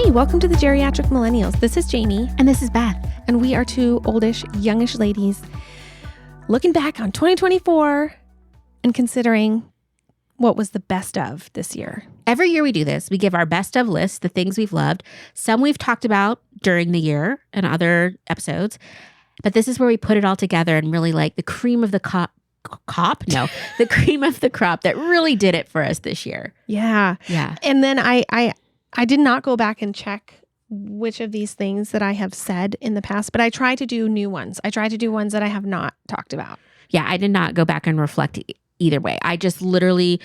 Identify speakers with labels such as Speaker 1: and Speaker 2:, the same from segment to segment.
Speaker 1: Hey, welcome to the Geriatric Millennials. This is Jamie.
Speaker 2: And this is Beth.
Speaker 1: And we are two oldish, youngish ladies looking back on 2024 and considering what was the best of this year.
Speaker 2: Every year we do this. We give our best of lists, the things we've loved. Some we've talked about during the year and other episodes. But this is where we put it all together and really like the cream of the the cream of the crop that really did it for us this year.
Speaker 1: Yeah.
Speaker 2: Yeah.
Speaker 1: And then I did not go back and check which of these things that I have said in the past, but I try to do new ones. I try to do ones that I have not talked about.
Speaker 2: Yeah, I did not go back and reflect either way. I just literally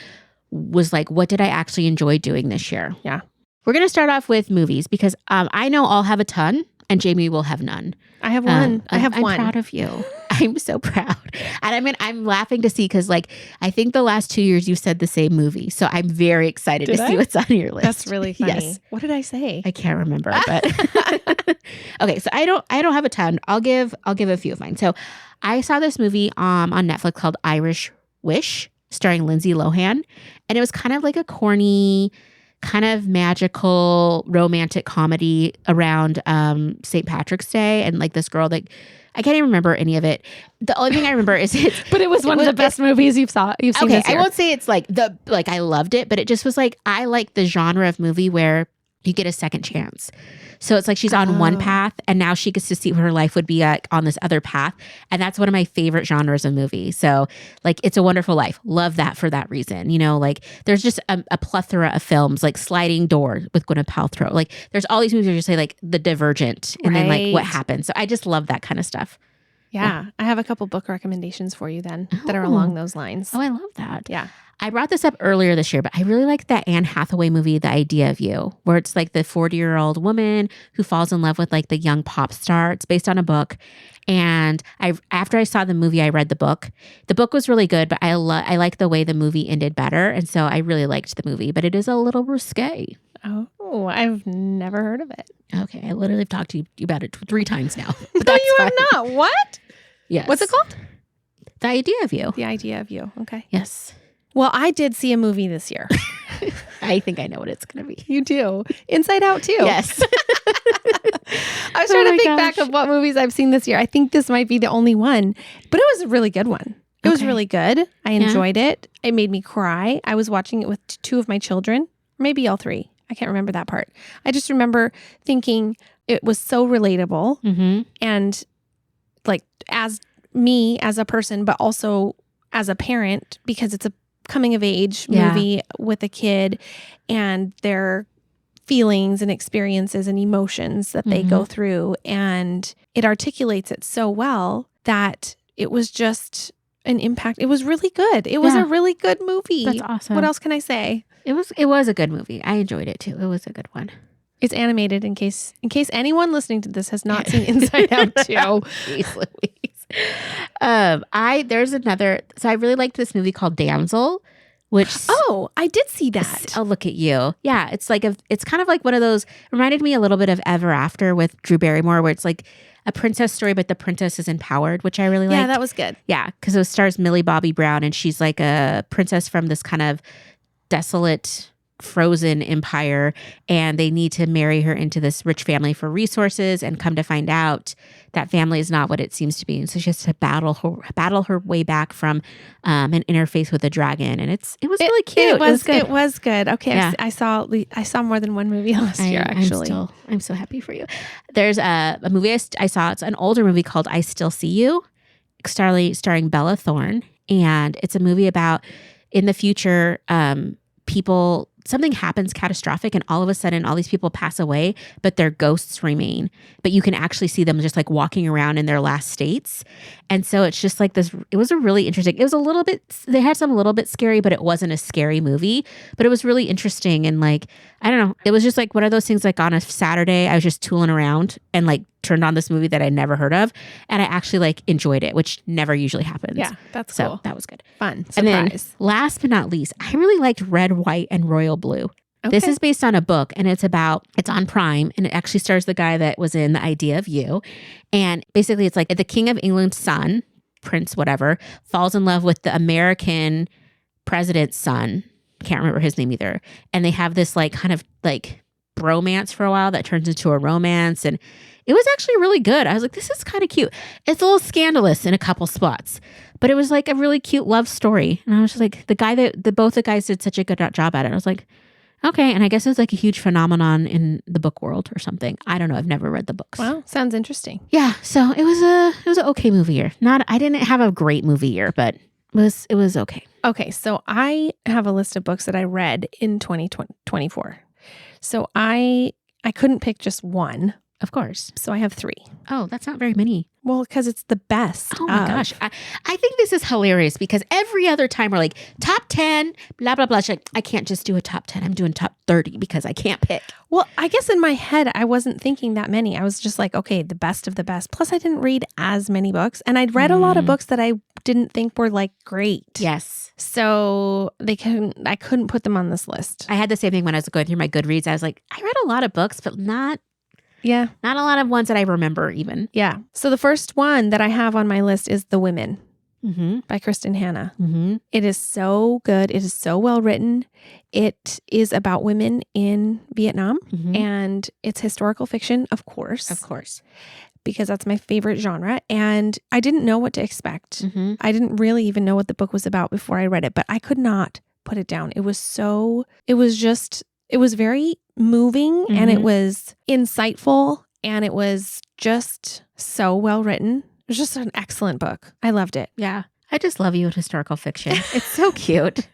Speaker 2: was like, what did I actually enjoy doing this year?
Speaker 1: Yeah.
Speaker 2: We're going to start off with movies because I know I'll have a ton and Jamie will have none.
Speaker 1: I have one. I'm
Speaker 2: proud of you. I'm so proud. And I mean, I'm laughing to see because like, I think the last 2 years you've said the same movie. So I'm very excited to see what's on your list.
Speaker 1: That's really funny.
Speaker 2: Yes.
Speaker 1: What did I say?
Speaker 2: I can't remember, but okay. So I don't have a ton. I'll give a few of mine. So I saw this movie on Netflix called Irish Wish starring Lindsay Lohan. And it was kind of like a corny, kind of magical romantic comedy around St. Patrick's Day and like this girl that I can't even remember any of it. The only thing I remember is
Speaker 1: but it was one of the best movies you've seen
Speaker 2: okay,
Speaker 1: this year.
Speaker 2: I won't say it's like I loved it, but it just was like I like the genre of movie where you get a second chance. So it's like she's on one path and now she gets to see what her life would be on this other path. And that's one of my favorite genres of movie. So like It's a Wonderful Life. Love that for that reason. You know, like there's just a plethora of films like Sliding Door with Gwyneth Paltrow. Like there's all these movies where you say like The Divergent and then like what happened. So I just love that kind of stuff.
Speaker 1: Yeah. I have a couple book recommendations for you then that are along those lines.
Speaker 2: Oh, I love that.
Speaker 1: Yeah.
Speaker 2: I brought this up earlier this year, but I really like that Anne Hathaway movie, The Idea of You, where it's like the 40-year-old woman who falls in love with like the young pop star. It's based on a book. And after I saw the movie, I read the book. The book was really good, but I like the way the movie ended better. And so I really liked the movie, but it is a little risque.
Speaker 1: Oh, I've never heard of it.
Speaker 2: Okay. I literally have talked to you about it 3 times now.
Speaker 1: No, you have not. What?
Speaker 2: Yes.
Speaker 1: What's it called?
Speaker 2: The Idea of You.
Speaker 1: The Idea of You. Okay.
Speaker 2: Yes.
Speaker 1: Well, I did see a movie this year.
Speaker 2: I think I know what it's going to be.
Speaker 1: You do. Inside Out too.
Speaker 2: Yes.
Speaker 1: I was trying to think back of what movies I've seen this year. I think this might be the only one, but it was a really good one. It was really good. I enjoyed it. It made me cry. I was watching it with 2 of my children, maybe all 3. I can't remember that part. I just remember thinking it was so relatable and like as me as a person, but also as a parent because it's a coming of age movie with a kid and their feelings and experiences and emotions that they go through. And it articulates it so well that it was just an impact. It was really good. It was a really good movie.
Speaker 2: That's awesome.
Speaker 1: What else can I say?
Speaker 2: It was a good movie. I enjoyed it too. It was a good one.
Speaker 1: It's animated in case anyone listening to this has not seen Inside Out 2.
Speaker 2: Jeez Louise. There's another. So I really liked this movie called Damsel, which
Speaker 1: I did see that.
Speaker 2: Oh, look at you! Yeah, it's like it's kind of like one of those. Reminded me a little bit of Ever After with Drew Barrymore, where it's like a princess story, but the princess is empowered, which I really liked.
Speaker 1: Yeah, that was good.
Speaker 2: Yeah, because it stars Millie Bobby Brown, and she's like a princess from this kind of desolate frozen empire, and they need to marry her into this rich family for resources, and come to find out that family is not what it seems to be, and so she has to battle her way back from an interface with a dragon, and it was really cute.
Speaker 1: It was good. Okay,
Speaker 2: yeah.
Speaker 1: I saw more than one movie last year. Actually,
Speaker 2: I'm so happy for you. There's a movie I saw. It's an older movie called I Still See You, starring Bella Thorne, and it's a movie about in the future, something happens catastrophic and all of a sudden all these people pass away, but their ghosts remain. But you can actually see them just like walking around in their last states. And so it's just like this, it was a really interesting, it was a little bit, they had some a little bit scary, but it wasn't a scary movie, but it was really interesting. And like, I don't know, it was just like one of those things like on a Saturday, I was just tooling around and like turned on this movie that I'd never heard of. And I actually like enjoyed it, which never usually happens.
Speaker 1: Yeah, that's
Speaker 2: so
Speaker 1: cool.
Speaker 2: That was good.
Speaker 1: Fun. Surprise.
Speaker 2: And then last but not least, I really liked Red, White, and Royal Blue. Okay. This is based on a book and it's on Prime, and it actually stars the guy that was in The Idea of You. And basically it's like the King of England's son, Prince whatever, falls in love with the American president's son. Can't remember his name either. And they have this like kind of like bromance for a while that turns into a romance. And it was actually really good. I was like, this is kind of cute. It's a little scandalous in a couple spots, but it was like a really cute love story. And I was just like, both the guys did such a good job at it. I was like, okay. And I guess it's like a huge phenomenon in the book world or something. I don't know. I've never read the books.
Speaker 1: Wow. Sounds interesting.
Speaker 2: Yeah. So it was an okay movie year. I didn't have a great movie year, but it was okay.
Speaker 1: Okay. So I have a list of books that I read in 2024. So I couldn't pick just one.
Speaker 2: Of course.
Speaker 1: So I have 3.
Speaker 2: Oh, that's not very many.
Speaker 1: Well, because it's the best.
Speaker 2: Oh my gosh. I think this is hilarious because every other time we're like top 10, blah, blah, blah. She's like, I can't just do a top 10. I'm doing top 30 because I can't pick.
Speaker 1: Well, I guess in my head, I wasn't thinking that many. I was just like, okay, the best of the best. Plus, I didn't read as many books. And I'd read a lot of books that I didn't think were like great.
Speaker 2: Yes.
Speaker 1: So I couldn't put them on this list.
Speaker 2: I had the same thing when I was going through my Goodreads. I was like, I read a lot of books, but not
Speaker 1: a
Speaker 2: lot of ones that I remember even.
Speaker 1: Yeah. So the first one that I have on my list is The Women by Kristen Hanna.
Speaker 2: Mm-hmm.
Speaker 1: It is so good. It is so well written. It is about women in Vietnam and it's historical fiction, of course.
Speaker 2: Of course.
Speaker 1: Because that's my favorite genre. And I didn't know what to expect.
Speaker 2: Mm-hmm.
Speaker 1: I didn't really even know what the book was about before I read it, but I could not put it down. It was very moving and it was insightful and it was just so well written. It was just an excellent book. I loved it.
Speaker 2: Yeah. I just love you in historical fiction. It's so cute.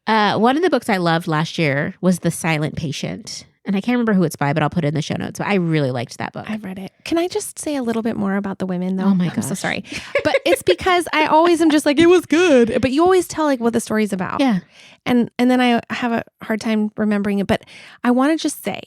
Speaker 2: One of the books I loved last year was The Silent Patient. And I can't remember who it's by, but I'll put it in the show notes. But I really liked that book.
Speaker 1: I've read it. Can I just say a little bit more about The Women, though?
Speaker 2: Oh my gosh.
Speaker 1: I'm so sorry. But it's because I always am just like, it was good. But you always tell like what the story's about.
Speaker 2: Yeah.
Speaker 1: And then I have a hard time remembering it. But I want to just say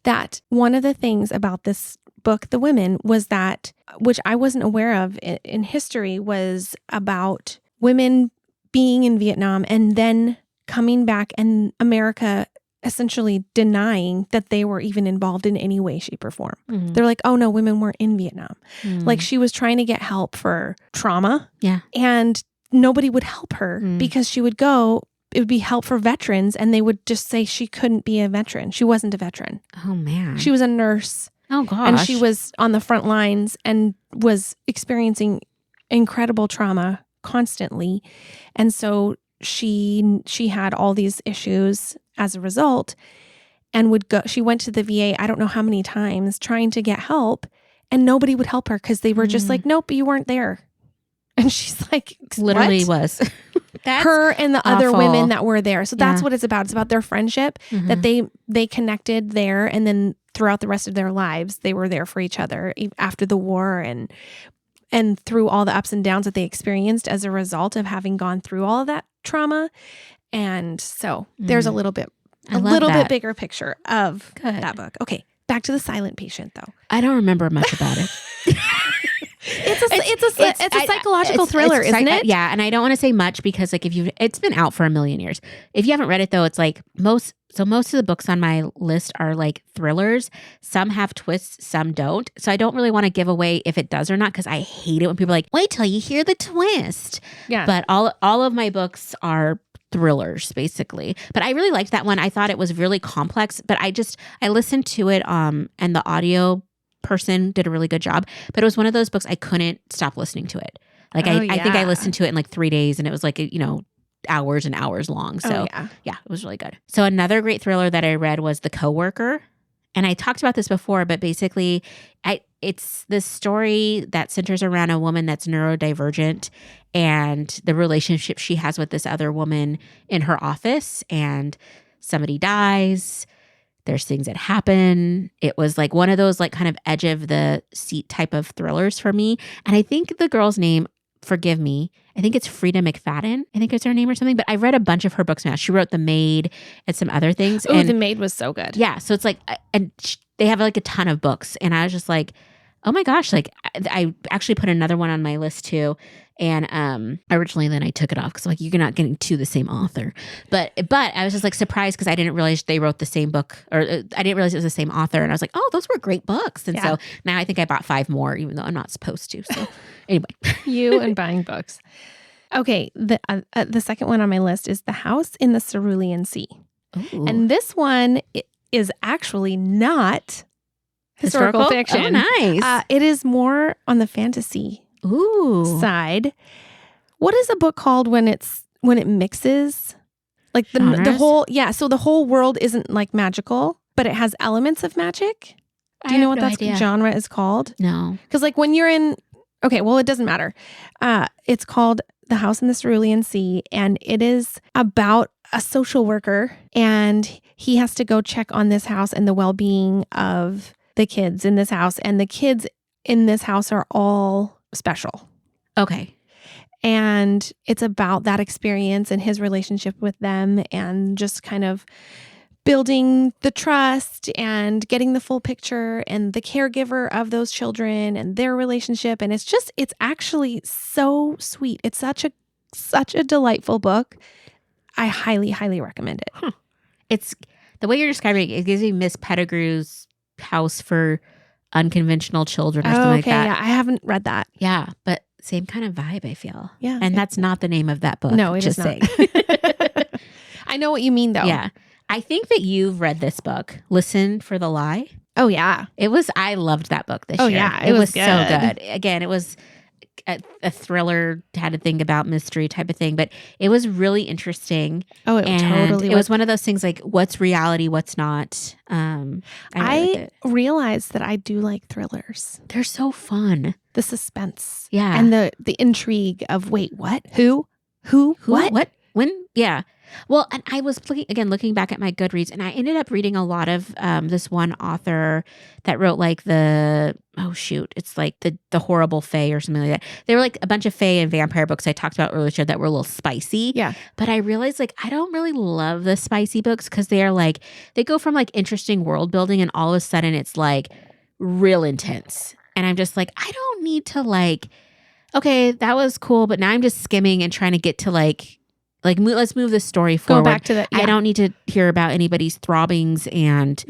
Speaker 1: that one of the things about this book, The Women, was that, which I wasn't aware of in history, was about women being in Vietnam and then coming back and America essentially denying that they were even involved in any way, shape, or form. Mm-hmm. They're like, oh no, women weren't in Vietnam. Mm. Like she was trying to get help for trauma.
Speaker 2: Yeah.
Speaker 1: And nobody would help her because she would go, it would be help for veterans. And they would just say she couldn't be a veteran. She wasn't a veteran.
Speaker 2: Oh man.
Speaker 1: She was a nurse.
Speaker 2: Oh gosh.
Speaker 1: And she was on the front lines and was experiencing incredible trauma constantly. And so she had all these issues as a result and she went to the VA, I don't know how many times, trying to get help and nobody would help her because they were just like, nope, you weren't there. And she's like,
Speaker 2: literally
Speaker 1: what?
Speaker 2: Was.
Speaker 1: That's her and the
Speaker 2: awful.
Speaker 1: Other women that were there. So that's what it's about. It's about their friendship that they connected there. And then throughout the rest of their lives, they were there for each other after the war and through all the ups and downs that they experienced as a result of having gone through all of that trauma. And so there's a little bit bigger picture of that book. Okay. Back to The Silent Patient though.
Speaker 2: I don't remember much about it.
Speaker 1: It's a psychological thriller, isn't it?
Speaker 2: Yeah. And I don't want to say much because like it's been out for a million years. If you haven't read it though, it's like most of the books on my list are like thrillers. Some have twists, some don't. So I don't really want to give away if it does or not because I hate it when people are like, wait till you hear the twist. Yeah. But all of my books are thrillers basically. But I really liked that one. I thought it was really complex, but I listened to it and the audio person did a really good job, but it was one of those books I couldn't stop listening to it. Like I think I listened to it in like 3 days and it was like, hours and hours long. So yeah, it was really good. So another great thriller that I read was The Coworker. And I talked about this before, but basically it's this story that centers around a woman that's neurodivergent and the relationship she has with this other woman in her office, and somebody dies. There's things that happen. It was like one of those like kind of edge of the seat type of thrillers for me. And I think the girl's name, forgive me, I think it's Frida McFadden. I think it's her name or something. But I read a bunch of her books now. She wrote The Maid and some other things.
Speaker 1: Oh, The Maid was so good.
Speaker 2: Yeah. So it's like, and they have like a ton of books. And I was just like, oh my gosh. Like I actually put another one on my list too. And originally then I took it off because like you're not getting to the same author. But I was just like surprised because I didn't realize they wrote the same book, or I didn't realize it was the same author. And I was like, oh, those were great books. And so now I think I bought 5 more, even though I'm not supposed to. So anyway.
Speaker 1: You and buying books. Okay. The second one on my list is The House in the Cerulean Sea.
Speaker 2: Ooh.
Speaker 1: And this one, is actually not historical fiction.
Speaker 2: Oh, nice.
Speaker 1: It is more on the fantasy side. What is a book called when it mixes? Like the whole, so the whole world isn't like magical, but it has elements of magic. Do you know what that genre is called?
Speaker 2: No.
Speaker 1: Because like when you're in, okay, well, it doesn't matter. It's called The House in the Cerulean Sea, and it is about a social worker, and he has to go check on this house and the well-being of the kids in this house. And the kids in this house are all special.
Speaker 2: Okay.
Speaker 1: And it's about that experience and his relationship with them and just kind of building the trust and getting the full picture and the caregiver of those children and their relationship. And it's actually so sweet. It's such a delightful book. I highly, highly recommend it.
Speaker 2: Huh. It's the way you're describing it gives me Miss Pettigrew's House for Unconventional Children or something like that.
Speaker 1: Yeah, I haven't read that.
Speaker 2: Yeah, but same kind of vibe, I feel.
Speaker 1: Yeah.
Speaker 2: And that's not the name of that book.
Speaker 1: No, it is not. I know what you mean, though.
Speaker 2: Yeah. I think that you've read this book, Listen for the Lie.
Speaker 1: Oh, yeah.
Speaker 2: I loved that book this year.
Speaker 1: Oh, yeah.
Speaker 2: It was so good. Again, it was a thriller, had a thing about mystery type of thing, but it was really interesting.
Speaker 1: Oh, it totally
Speaker 2: was one of those things like what's reality, what's not.
Speaker 1: I realized that I do like thrillers.
Speaker 2: They're so fun.
Speaker 1: The suspense.
Speaker 2: Yeah.
Speaker 1: And the intrigue of, wait, what? Who? What?
Speaker 2: When? Yeah. Well, and I was looking back at my Goodreads, and I ended up reading a lot of this one author that wrote like it's like the Horrible Fae or something like that. They were like a bunch of fae and vampire books I talked about earlier that were a little spicy.
Speaker 1: Yeah.
Speaker 2: But I realized like I don't really love the spicy books because they are like, they go from like interesting world building and all of a sudden it's like real intense. And I'm just like, I don't need to like, okay, that was cool, but now I'm just skimming and trying to get to let's move the story forward.
Speaker 1: Go back to that. Yeah.
Speaker 2: I don't need to hear about anybody's throbbings and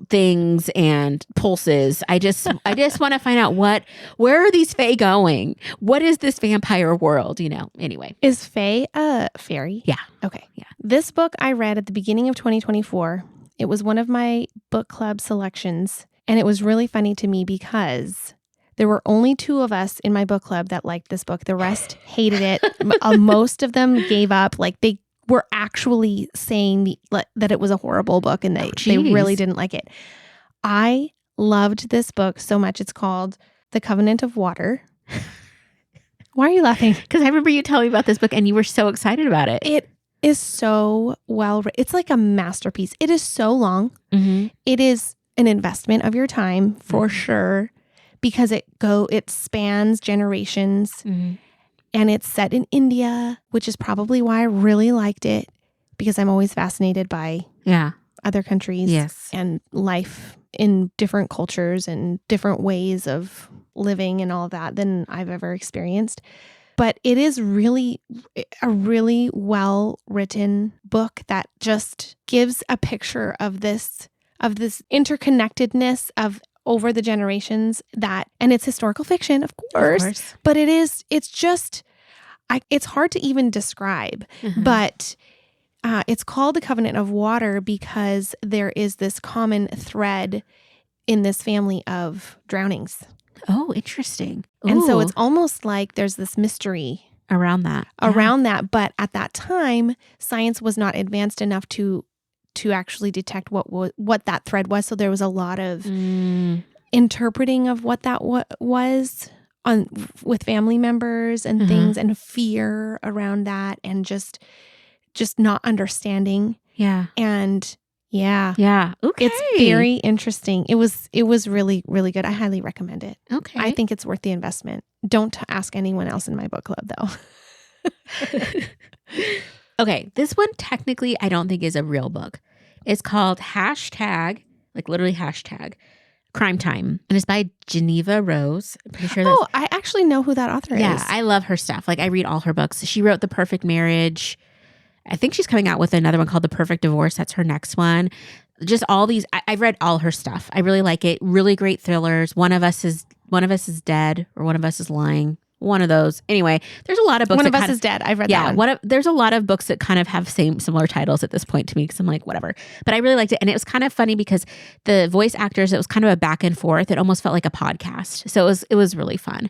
Speaker 2: things and pulses. I just want to find out where are these fae going? What is this vampire world? Anyway.
Speaker 1: Is fae a fairy?
Speaker 2: Yeah.
Speaker 1: Okay.
Speaker 2: Yeah.
Speaker 1: This book I read at the beginning of 2024. It was one of my book club selections, and it was really funny to me because there were only 2 of us in my book club that liked this book. The rest hated it. Most of them gave up. Like they were actually saying that it was a horrible book and they really didn't like it. I loved this book so much. It's called The Covenant of Water. Why are you laughing?
Speaker 2: Because I remember you telling me about this book and you were so excited about it.
Speaker 1: It is so well written. It's like a masterpiece. It is so long.
Speaker 2: Mm-hmm.
Speaker 1: It is an investment of your time for sure. Because it spans generations,
Speaker 2: mm-hmm.
Speaker 1: and it's set in India, which is probably why I really liked it, because I'm always fascinated by other countries and life in different cultures and different ways of living and all of that than I've ever experienced. But it is really a really well written book that just gives a picture of this interconnectedness of over the generations and it's historical fiction, of course. But it's hard to even describe,
Speaker 2: mm-hmm.
Speaker 1: but it's called The Covenant of Water because there is this common thread in this family of drownings.
Speaker 2: Oh, interesting. Ooh.
Speaker 1: And so it's almost like there's this mystery
Speaker 2: around that.
Speaker 1: But at that time, science was not advanced enough to actually detect what that thread was. So there was a lot of interpreting of what that was with family members and things and fear around that and just not understanding.
Speaker 2: Yeah.
Speaker 1: And yeah.
Speaker 2: Yeah. Okay.
Speaker 1: It's very interesting. It was really, really good. I highly recommend it.
Speaker 2: Okay.
Speaker 1: I think it's worth the investment. Don't ask anyone else in my book club though.
Speaker 2: Okay, this one technically I don't think is a real book. It's called #, like literally # Crime Time, and it's by Geneva Rose. I'm pretty sure.
Speaker 1: Oh, I actually know who that author is.
Speaker 2: Yeah, I love her stuff. Like I read all her books. She wrote The Perfect Marriage. I think she's coming out with another one called The Perfect Divorce. That's her next one. Just all these. I've read all her stuff. I really like it. Really great thrillers. One of us is dead, or one of us is lying. one of those. Anyway, there's a lot of books.
Speaker 1: One of Us is Dead. I've read that one.
Speaker 2: There's a lot of books that kind of have similar titles at this point to me because I'm like, whatever. But I really liked it. And it was kind of funny because the voice actors, it was kind of a back and forth. It almost felt like a podcast. So it was really fun.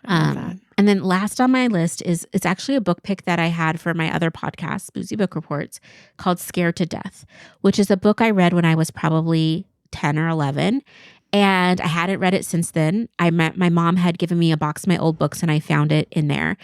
Speaker 2: And then last on my list it's actually a book pick that I had for my other podcast, Boozy Book Reports, called Scared to Death, which is a book I read when I was probably 10 or 11. And I hadn't read it since then. My mom had given me a box of my old books and I found it in there.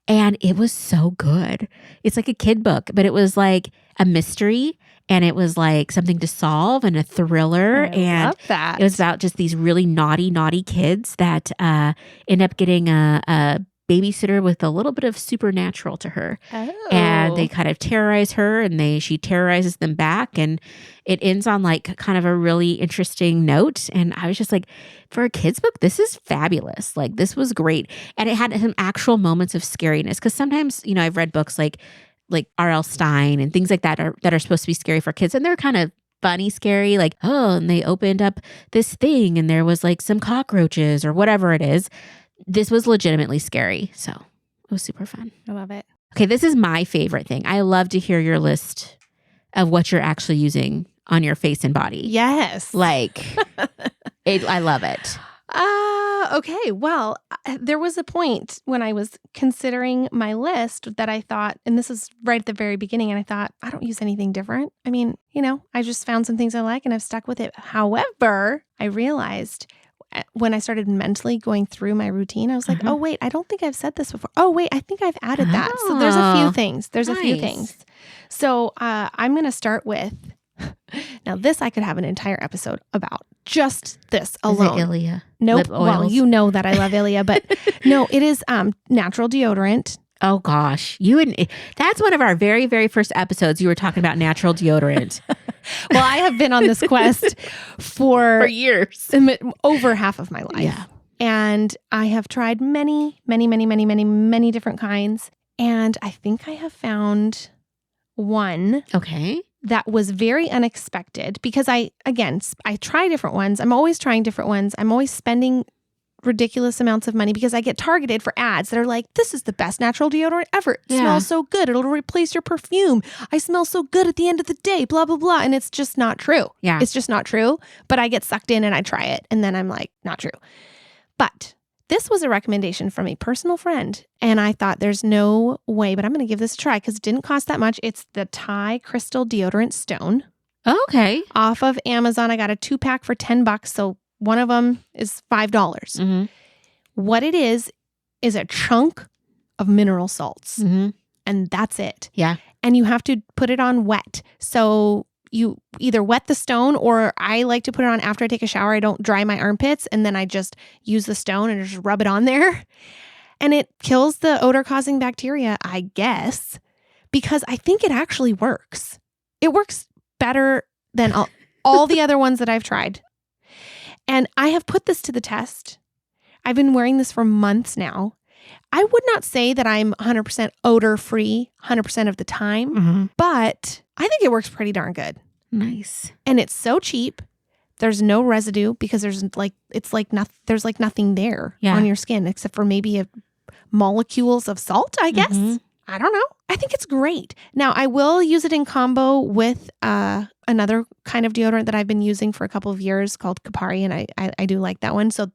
Speaker 2: And it was so good. It's like a kid book, but it was like a mystery and it was like something to solve and a thriller.
Speaker 1: I love that.
Speaker 2: It was about just these really naughty kids that end up getting a babysitter with a little bit of supernatural to her.
Speaker 1: Oh.
Speaker 2: And they kind of terrorize her and she terrorizes them back. And it ends on like kind of a really interesting note. And I was just like, for a kid's book, this is fabulous. Like this was great. And it had some actual moments of scariness. Cause sometimes, I've read books like R.L. Stein and things like that are supposed to be scary for kids. And they're kind of funny, scary, like, oh, and they opened up this thing and there was like some cockroaches or whatever it is. This was legitimately scary. So it was super fun.
Speaker 1: I love it.
Speaker 2: Okay, this is my favorite thing. I love to hear your list of what you're actually using on your face and body.
Speaker 1: Yes.
Speaker 2: Like, I love it.
Speaker 1: Okay. Well, there was a point when I was considering my list that I thought, and this is right at the very beginning, and I thought, I don't use anything different. I mean, I just found some things I like and I've stuck with it. However, I realized when I started mentally going through my routine, I was like, oh, wait, I don't think I've said this before. Oh, wait, I think I've added that. So there's a few things. There's a few things. So I'm going to start with, now this I could have an entire episode about just this alone.
Speaker 2: Is it Ilia?
Speaker 1: Nope. Well, you know that I love Ilia, but no, it is natural deodorant.
Speaker 2: Oh gosh, that's one of our very, very first episodes. You were talking about natural deodorant.
Speaker 1: Well, I have been on this quest for
Speaker 2: years,
Speaker 1: over half of my life.
Speaker 2: Yeah.
Speaker 1: And I have tried many different kinds. And I think I have found one.
Speaker 2: Okay.
Speaker 1: That was very unexpected because I try different ones. I'm always trying different ones. I'm always spending ridiculous amounts of money because I get targeted for ads that are like, this is the best natural deodorant ever. It smells so good. It'll replace your perfume. I smell so good at the end of the day, blah, blah, blah. And it's just not true.
Speaker 2: Yeah.
Speaker 1: It's just not true. But I get sucked in and I try it. And then I'm like, not true. But this was a recommendation from a personal friend. And I thought there's no way, but I'm going to give this a try because it didn't cost that much. It's the Thai Crystal Deodorant Stone.
Speaker 2: Okay.
Speaker 1: Off of Amazon. I got a 2-pack for $10. So one of them is $5.
Speaker 2: Mm-hmm.
Speaker 1: What it is a chunk of mineral salts.
Speaker 2: Mm-hmm.
Speaker 1: And that's it.
Speaker 2: Yeah.
Speaker 1: And you have to put it on wet. So you either wet the stone or I like to put it on after I take a shower. I don't dry my armpits and then I just use the stone and just rub it on there. And it kills the odor-causing bacteria, I guess, because I think it actually works. It works better than all the other ones that I've tried. And I have put this to the test. I've been wearing this for months now. I would not say that I'm 100% odor-free 100% of the time, but I think it works pretty darn good.
Speaker 2: Nice.
Speaker 1: And it's so cheap. There's no residue because there's nothing there on your skin except for maybe molecules of salt, I guess. Mm-hmm. I don't know. I think it's great. Now, I will use it in combo with another kind of deodorant that I've been using for a couple of years called Kapari, and I do like that one. So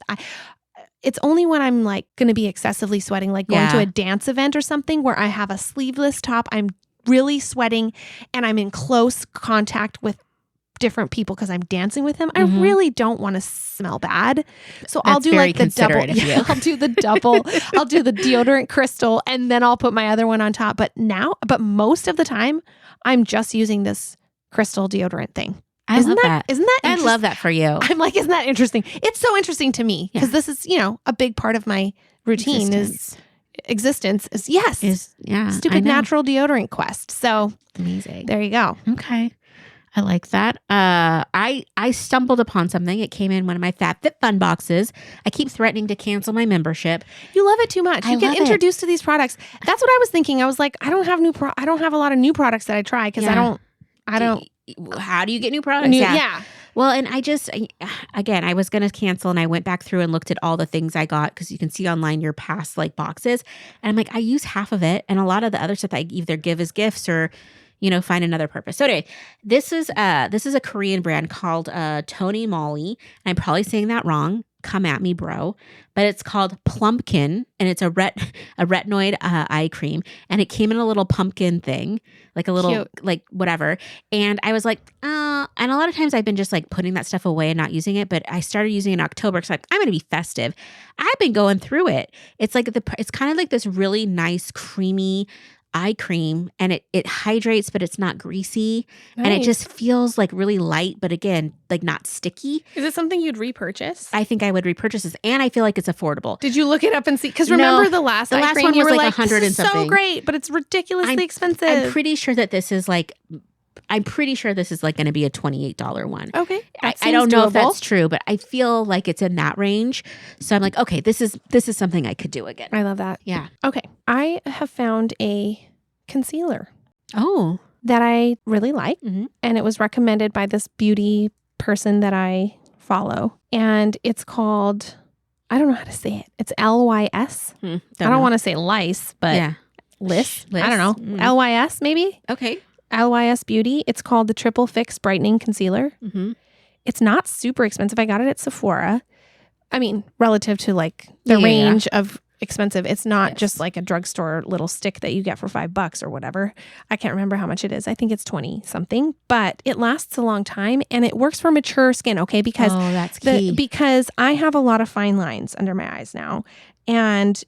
Speaker 1: it's only when I'm like going to be excessively sweating, like going to a dance event or something where I have a sleeveless top, I'm really sweating, and I'm in close contact with different people because I'm dancing with them. I really don't want to smell bad. So I'll do like the double. I'll do the double. I'll do the deodorant crystal and then I'll put my other one on top. But most of the time I'm just using this crystal deodorant thing.
Speaker 2: Isn't that
Speaker 1: I
Speaker 2: love that for you.
Speaker 1: I'm like, isn't that interesting? It's so interesting to me because this is, a big part of my routine existence is stupid natural deodorant quest. So
Speaker 2: amazing.
Speaker 1: There you go.
Speaker 2: Okay. I like that. I stumbled upon something. It came in one of my FabFitFun boxes. I keep threatening to cancel my membership.
Speaker 1: You love it too much. You get introduced to these products. That's what I was thinking. I was like, I don't have a lot of new products that I try because I don't.
Speaker 2: How do you get new products? Well, and again, I was going to cancel and I went back through and looked at all the things I got because you can see online your past like boxes. And I'm like, I use half of it. And a lot of the other stuff I either give as gifts or, find another purpose. So anyway, this is a Korean brand called Tony Moly. I'm probably saying that wrong. Come at me, bro. But it's called Plumpkin, and it's a retinoid eye cream, and it came in a little pumpkin thing, like a little
Speaker 1: Cute.
Speaker 2: like whatever. And I was like, and a lot of times I've been just like putting that stuff away and not using it. But I started using it in October because I'm going to be festive. I've been going through it. It's like it's kind of like this really nice creamy eye cream, and it hydrates, but it's not greasy.
Speaker 1: Nice.
Speaker 2: And it just feels like really light, but again, like not sticky.
Speaker 1: Is it something you'd repurchase?
Speaker 2: I think I would repurchase this, and I feel like it's affordable.
Speaker 1: Did you look it up and see? Because remember the last eye cream,
Speaker 2: one
Speaker 1: you
Speaker 2: was
Speaker 1: were
Speaker 2: like 100 and
Speaker 1: so
Speaker 2: something.
Speaker 1: great, but it's ridiculously expensive.
Speaker 2: I'm pretty sure that this is like going to be a $28 one.
Speaker 1: Okay.
Speaker 2: I don't know if that's true, but I feel like it's in that range. So I'm like, okay, this is something I could do again.
Speaker 1: I love that.
Speaker 2: Yeah.
Speaker 1: Okay. I have found a concealer.
Speaker 2: Oh.
Speaker 1: That I really like.
Speaker 2: Mm-hmm.
Speaker 1: And it was recommended by this beauty person that I follow. And it's called, I don't know how to say it. It's LYS. I don't want to say lice, but
Speaker 2: yeah.
Speaker 1: Liss. I don't know. LYS maybe?
Speaker 2: Okay.
Speaker 1: LYS Beauty. It's called the Triple Fix Brightening Concealer.
Speaker 2: Mm-hmm.
Speaker 1: It's not super expensive. I got it at Sephora. I mean, relative to like the range of expensive. It's not just like a drugstore little stick that you get for $5 or whatever. I can't remember how much it is. I think it's 20 something, but it lasts a long time and it works for mature skin. Okay. Because
Speaker 2: that's key.
Speaker 1: Because I have a lot of fine lines under my eyes now. And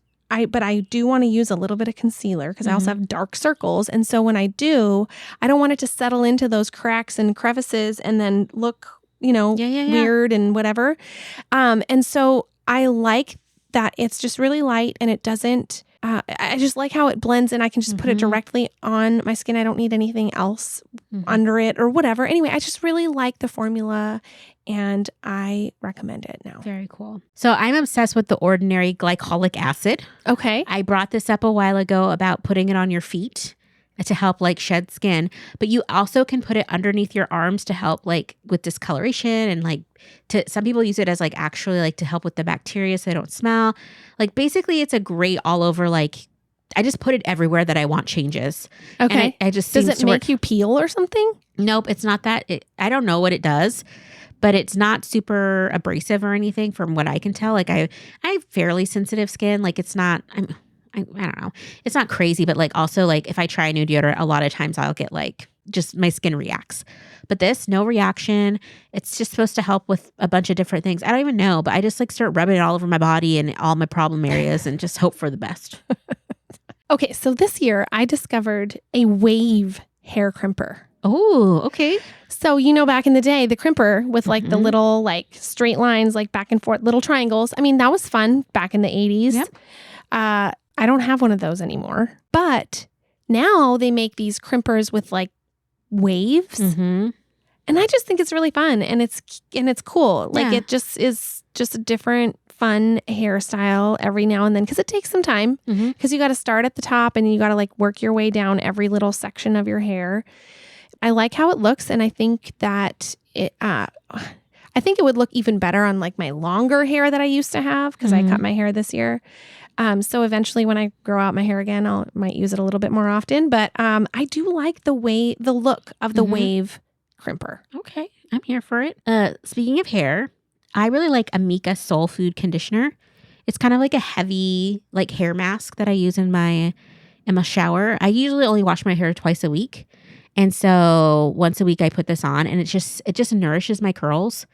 Speaker 1: but I do want to use a little bit of concealer because I also have dark circles. And so when I do, I don't want it to settle into those cracks and crevices and then look, weird and whatever. And so I like that it's just really light and it doesn't, I just like how it blends and I can just put it directly on my skin. I don't need anything else under it or whatever. Anyway, I just really like the formula and I recommend it now.
Speaker 2: Very cool. So I'm obsessed with the Ordinary glycolic acid.
Speaker 1: Okay.
Speaker 2: I brought this up a while ago about putting it on your feet to help like shed skin, but you also can put it underneath your arms to help like with discoloration and like some people use it as like actually like to help with the bacteria so they don't smell. Like basically it's a great all over, like I just put it everywhere that I want changes.
Speaker 1: Okay.
Speaker 2: And I just
Speaker 1: does it make you peel or something?
Speaker 2: Nope, it's not that. I don't know what it does, but it's not super abrasive or anything from what I can tell. Like I have fairly sensitive skin. Like it's not, I don't know. It's not crazy, but like also like if I try a new deodorant, a lot of times I'll get like just my skin reacts. But this, no reaction. It's just supposed to help with a bunch of different things. I don't even know, but I just like start rubbing it all over my body and all my problem areas and just hope for the best.
Speaker 1: Okay, so this year I discovered a wave hair crimper.
Speaker 2: Oh, okay.
Speaker 1: So, back in the day, the crimper with like the little like straight lines, like back and forth, little triangles. I mean, that was fun back in the 80s.
Speaker 2: Yep.
Speaker 1: I don't have one of those anymore, but now they make these crimpers with like waves. And I just think it's really fun and it's cool. Like it just is just a different fun hairstyle every now and then because it takes some time because you got to start at the top and you got to like work your way down every little section of your hair. I like how it looks and I think that it would look even better on like my longer hair that I used to have because I cut my hair this year. So eventually when I grow out my hair again, might use it a little bit more often. But I do like the look of the wave crimper.
Speaker 2: Okay. I'm here for it. Speaking of hair, I really like Amika Soul Food Conditioner. It's kind of like a heavy like hair mask that I use in my shower. I usually only wash my hair twice a week. And so once a week I put this on and it just nourishes my curls.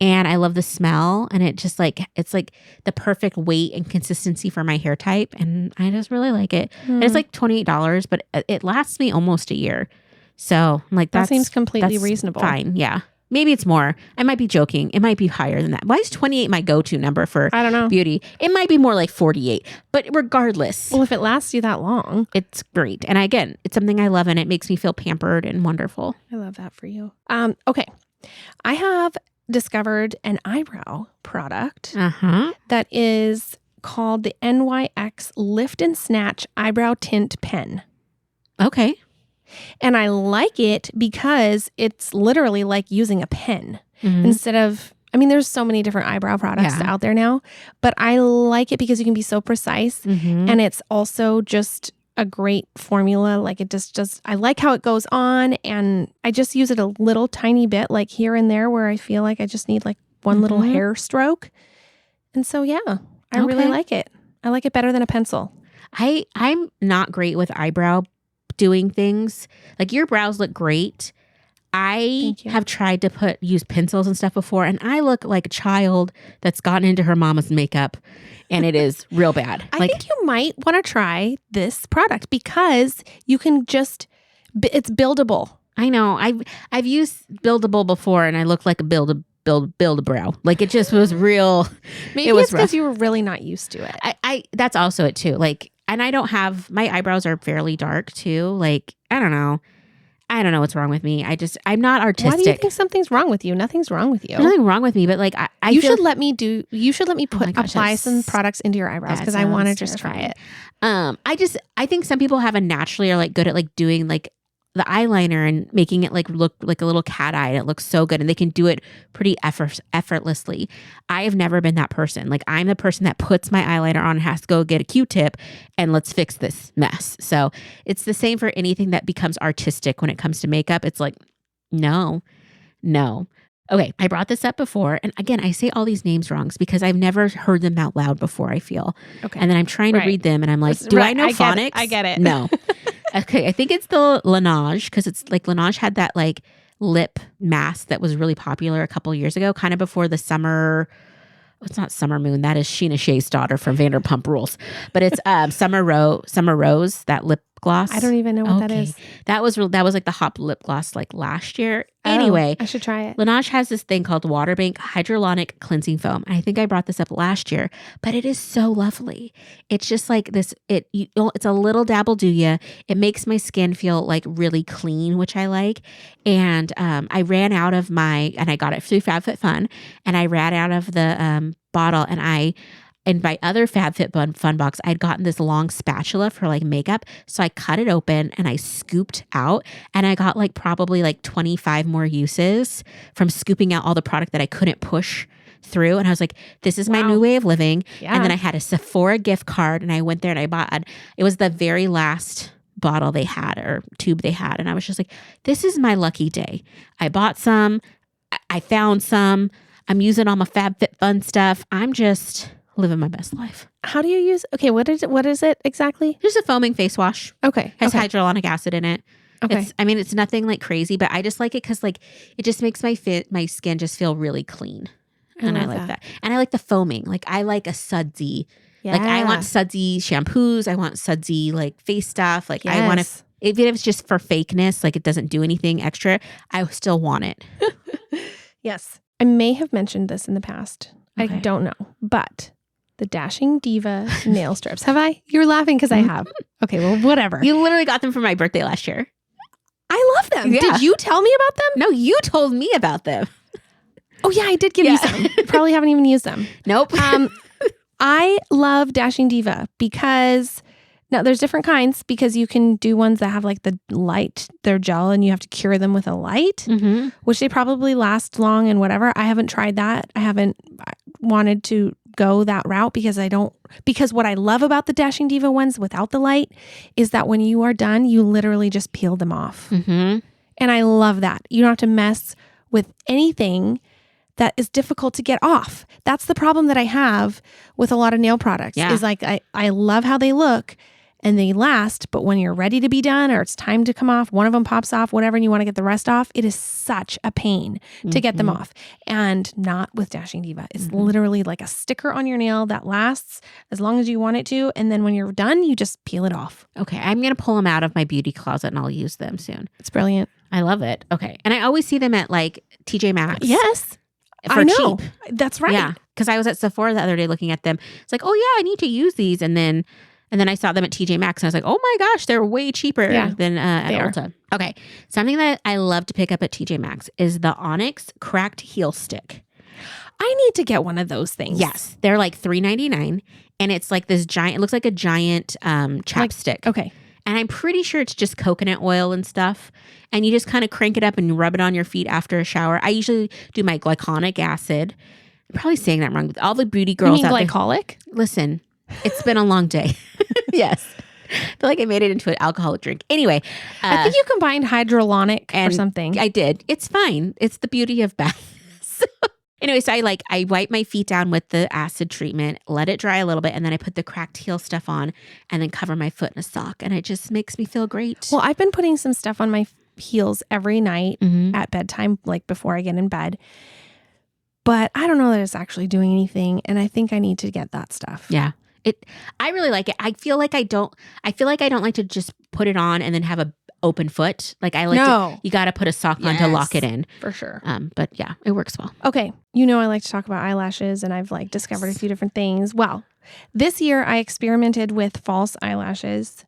Speaker 2: And I love the smell and it's like the perfect weight and consistency for my hair type. And I just really like it. And it's like $28, but it lasts me almost a year. So I'm like,
Speaker 1: that seems completely reasonable.
Speaker 2: Fine. Yeah. Maybe it's more. I might be joking. It might be higher than that. Why is 28 my go-to number for
Speaker 1: I don't know.
Speaker 2: beauty? It might be more like 48, but regardless.
Speaker 1: Well, if it lasts you that long,
Speaker 2: it's great. And again, it's something I love and it makes me feel pampered and wonderful.
Speaker 1: I love that for you. Okay. I have discovered an eyebrow product that is called the NYX Lift and Snatch Eyebrow Tint Pen.
Speaker 2: Okay.
Speaker 1: And I like it because it's literally like using a pen. instead of, I mean, there's so many different eyebrow products out there now, but I like it because you can be so precise and it's also just a great formula. Like it just, I like how it goes on and I just use it a little tiny bit, like here and there where I feel like I just need like one little hair stroke. And so, yeah, I really like it. I like it better than a pencil.
Speaker 2: I'm not great with eyebrow doing things. Like your brows look great. I have tried to use pencils and stuff before, and I look like a child that's gotten into her mama's makeup, and it is real bad.
Speaker 1: I think you might want to try this product because you can just, it's buildable.
Speaker 2: I know. I've used buildable before, and I look like a build a brow. Like it just was real.
Speaker 1: Maybe it's because you were really not used to it.
Speaker 2: I that's also it too. Like, and I don't have, my eyebrows are fairly dark too. Like, I don't know what's wrong with me. I'm not artistic.
Speaker 1: Why do you think something's wrong with you? Nothing's wrong with you.
Speaker 2: There's nothing wrong with me, but like
Speaker 1: you should let me apply some products into your eyebrows because I want to just try it.
Speaker 2: I think some people have a naturally are like good at like doing like the eyeliner and making it like look like a little cat eye, and it looks so good, and they can do it pretty effortlessly. I have never been that person. Like I'm the person that puts my eyeliner on and has to go get a Q-tip and let's fix this mess. So it's the same for anything that becomes artistic when it comes to makeup. It's like, no. Okay, I brought this up before, and again, I say all these names wrong because I've never heard them out loud before, I feel. Okay. And then I'm trying to read them, and I'm like, do I know phonics?
Speaker 1: I get it.
Speaker 2: No. Okay, I think it's the Laneige, because it's like Laneige had that like lip mask that was really popular a couple of years ago, kind of before the summer. It's not Summer Moon. That is Sheena Shea's daughter from Vanderpump Rules. But it's Summer Rose, that lip gloss.
Speaker 1: I don't even know what that is.
Speaker 2: That was like the hot lip gloss like last year. Anyway,
Speaker 1: I should try it.
Speaker 2: Laneige has this thing called Waterbank Hyaluronic Cleansing Foam. And I think I brought this up last year, but it is so lovely. It's just like this, it's a little dabble do ya. It makes my skin feel like really clean, which I like. And I ran out of and I got it through FabFitFun, and I ran out of the bottle, and in my other FabFitFun box, I'd gotten this long spatula for like makeup. So I cut it open and I scooped out, and I got like probably like 25 more uses from scooping out all the product that I couldn't push through. And I was like, this is my new way of living. Yeah. And then I had a Sephora gift card, and I went there and I bought, it was the very last bottle they had or tube they had. And I was just like, this is my lucky day. I bought some, I found some, I'm using all my FabFitFun stuff. I'm just living my best life.
Speaker 1: How do you use? Okay, what is it exactly?
Speaker 2: Just a foaming face wash.
Speaker 1: Okay,
Speaker 2: has hyaluronic acid in it. Okay, it's nothing like crazy, but I just like it because like it just makes my skin just feel really clean, and I like that. And I like the foaming. Like I like a sudsy. Yeah. Like I want sudsy shampoos. I want sudsy like face stuff. Like I want to. Even if it's just for fakeness, like it doesn't do anything extra, I still want it.
Speaker 1: Yes, I may have mentioned this in the past. Okay. I don't know, but the Dashing Diva nail strips. Have I? You're laughing because I have. Okay, well, whatever.
Speaker 2: You literally got them for my birthday last year.
Speaker 1: I love them. Yeah. Did you tell me about them?
Speaker 2: No, you told me about them.
Speaker 1: Oh, yeah, I did give you some. Probably haven't even used them.
Speaker 2: Nope.
Speaker 1: I love Dashing Diva because, now there's different kinds because you can do ones that have like the light, they're gel, and you have to cure them with a light, which they probably last long and whatever. I haven't tried that. I haven't wanted to go that route because what I love about the Dashing Diva ones without the light is that when you are done, you literally just peel them off. And I love that. You don't have to mess with anything that is difficult to get off. That's the problem that I have with a lot of nail products is like, I love how they look and they last, but when you're ready to be done or it's time to come off, one of them pops off, whatever, and you want to get the rest off, it is such a pain to get them off. And not with Dashing Diva. It's literally like a sticker on your nail that lasts as long as you want it to. And then when you're done, you just peel it off.
Speaker 2: Okay. I'm going to pull them out of my beauty closet and I'll use them soon.
Speaker 1: It's brilliant.
Speaker 2: I love it. Okay. And I always see them at like TJ Maxx.
Speaker 1: Yes.
Speaker 2: For cheap.
Speaker 1: That's right.
Speaker 2: Yeah. Because I was at Sephora the other day looking at them. It's like, oh yeah, I need to use these. And then I saw them at TJ Maxx and I was like, oh my gosh, they're way cheaper than at Ulta. Okay. Something that I love to pick up at TJ Maxx is the Onyx Cracked Heel Stick.
Speaker 1: I need to get one of those things.
Speaker 2: Yes. They're like $3.99 and it's like this giant, it looks like a giant chapstick.
Speaker 1: Okay.
Speaker 2: And I'm pretty sure it's just coconut oil and stuff. And you just kind of crank it up and rub it on your feet after a shower. I usually do my glycolic acid. I'm probably saying that wrong. With all the beauty girls out
Speaker 1: glycolic?
Speaker 2: there. Listen, it's been a long day. Yes. I feel like I made it into an alcoholic drink. Anyway.
Speaker 1: I think you combined hydrolonic or something.
Speaker 2: I did. It's fine. It's the beauty of Beth. Anyway, so I wipe my feet down with the acid treatment, let it dry a little bit, and then I put the cracked heel stuff on and then cover my foot in a sock. And it just makes me feel great.
Speaker 1: Well, I've been putting some stuff on my heels every night at bedtime, like before I get in bed. But I don't know that it's actually doing anything. And I think I need to get that stuff.
Speaker 2: Yeah. I really like it. I feel like I don't like to just put it on and then have a open foot. Like I like to, you got to put a sock on to lock it in.
Speaker 1: For sure.
Speaker 2: But yeah, it works well.
Speaker 1: Okay. You know, I like to talk about eyelashes and I've like discovered a few different things. Well, this year I experimented with false eyelashes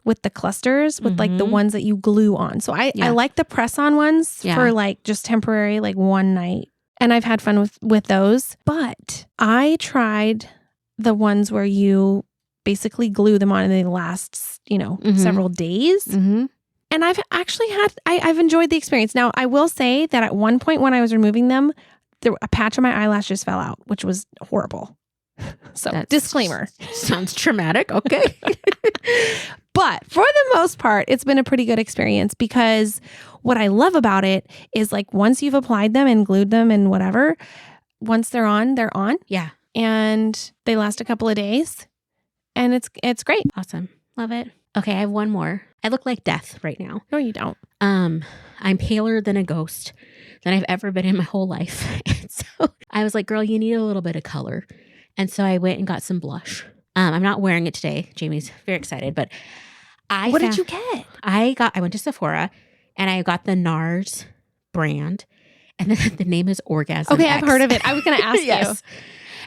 Speaker 1: with the clusters, with like the ones that you glue on. So I like the press on ones for like just temporary, like one night. And I've had fun with those. But I tried the ones where you basically glue them on and they last, several days. And I've actually I've enjoyed the experience. Now, I will say that at one point when I was removing them, a patch of my eyelashes fell out, which was horrible. So, disclaimer.
Speaker 2: Sounds traumatic. Okay.
Speaker 1: But for the most part, it's been a pretty good experience because what I love about it is like once you've applied them and glued them and whatever, once they're on, they're on.
Speaker 2: Yeah.
Speaker 1: And they last a couple of days. And it's great.
Speaker 2: Awesome. Love it. Okay, I have one more. I look like death right now.
Speaker 1: No, you don't.
Speaker 2: I'm paler than a ghost than I've ever been in my whole life. And so I was like, girl, you need a little bit of color. And so I went and got some blush. I'm not wearing it today. Jamie's very excited, but
Speaker 1: what did you get?
Speaker 2: I went to Sephora and I got the NARS brand. And then the name is Orgasm
Speaker 1: Okay,
Speaker 2: X.
Speaker 1: I've heard of it. I was going to ask you.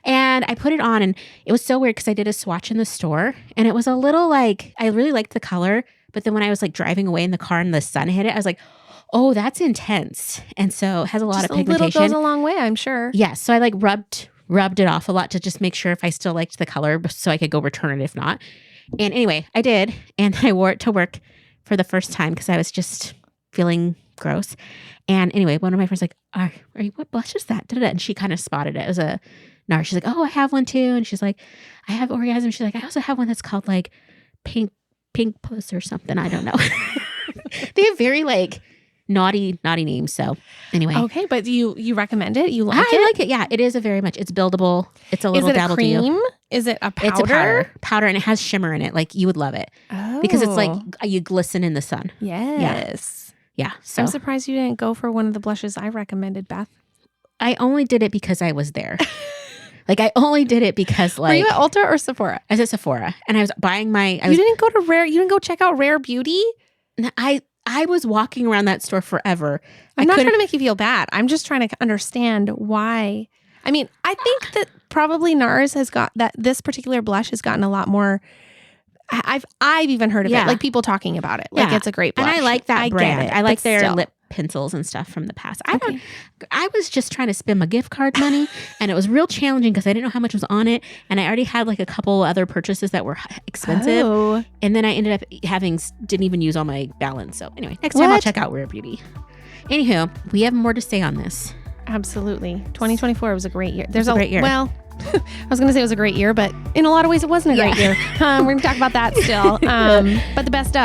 Speaker 2: And I put it on and it was so weird because I did a swatch in the store and it was a little like, I really liked the color. But then when I was like driving away in the car and the sun hit it, I was like, oh, that's intense. And so it has a lot of pigmentation.
Speaker 1: A little goes a long way, I'm sure.
Speaker 2: Yes. So I like rubbed it off a lot to just make sure if I still liked the color so I could go return it if not. And anyway, I did. And I wore it to work for the first time because I was just feeling gross. And anyway, one of my friends like, are you, what blush is that? And she kind of spotted it. It was a NARS. She's like, oh, I have one too. And she's like, I have Orgasm. She's like, I also have one that's called like Pink Puss or something. I don't know. They have very like naughty names. So anyway.
Speaker 1: Okay, but you recommend it? You like it?
Speaker 2: I like it. Yeah, it is it's buildable. It's a little dabble.
Speaker 1: Is it a cream? Is it a powder?
Speaker 2: It's a powder, and it has shimmer in it. Like you would love it because it's like you glisten in the sun.
Speaker 1: Yes.
Speaker 2: Yeah. So
Speaker 1: I'm surprised you didn't go for one of the blushes I recommended, Beth.
Speaker 2: I only did it because I was there. Like I only did it because like.
Speaker 1: Were you at Ulta or Sephora?
Speaker 2: I was at Sephora and I was buying you
Speaker 1: didn't go to Rare? You didn't go check out Rare Beauty?
Speaker 2: I was walking around that store forever.
Speaker 1: I'm not trying to make you feel bad. I'm just trying to understand why. I mean, I think that probably NARS has got that this particular blush has gotten a lot more. I've even heard of it. Like people talking about it. Like it's a great blush.
Speaker 2: And I like that brand. I like their
Speaker 1: still.
Speaker 2: lip pencils and stuff from the past. I was just trying to spend my gift card money and it was real challenging because I didn't know how much was on it. And I already had like a couple other purchases that were expensive. Oh. And then I ended up didn't even use all my balance. So anyway, next time I'll check out Rare Beauty. Anywho, we have more to say on this.
Speaker 1: Absolutely. 2024 was a great year.
Speaker 2: There's a great year.
Speaker 1: Well, I was going to say it was a great year, but in a lot of ways it wasn't a great year. We're going to talk about that still. But the best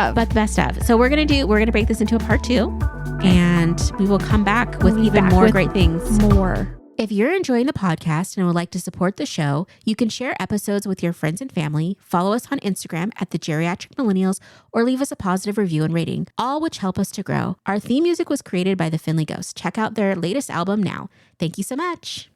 Speaker 1: of. So we're going to break this into a part 2 and we will come back with even more great things. If you're enjoying the podcast and would like to support the show, you can share episodes with your friends and family, follow us on Instagram at The Geriatric Millennials, or leave us a positive review and rating, all which help us to grow. Our theme music was created by the Finley Ghost. Check out their latest album now. Thank you so much.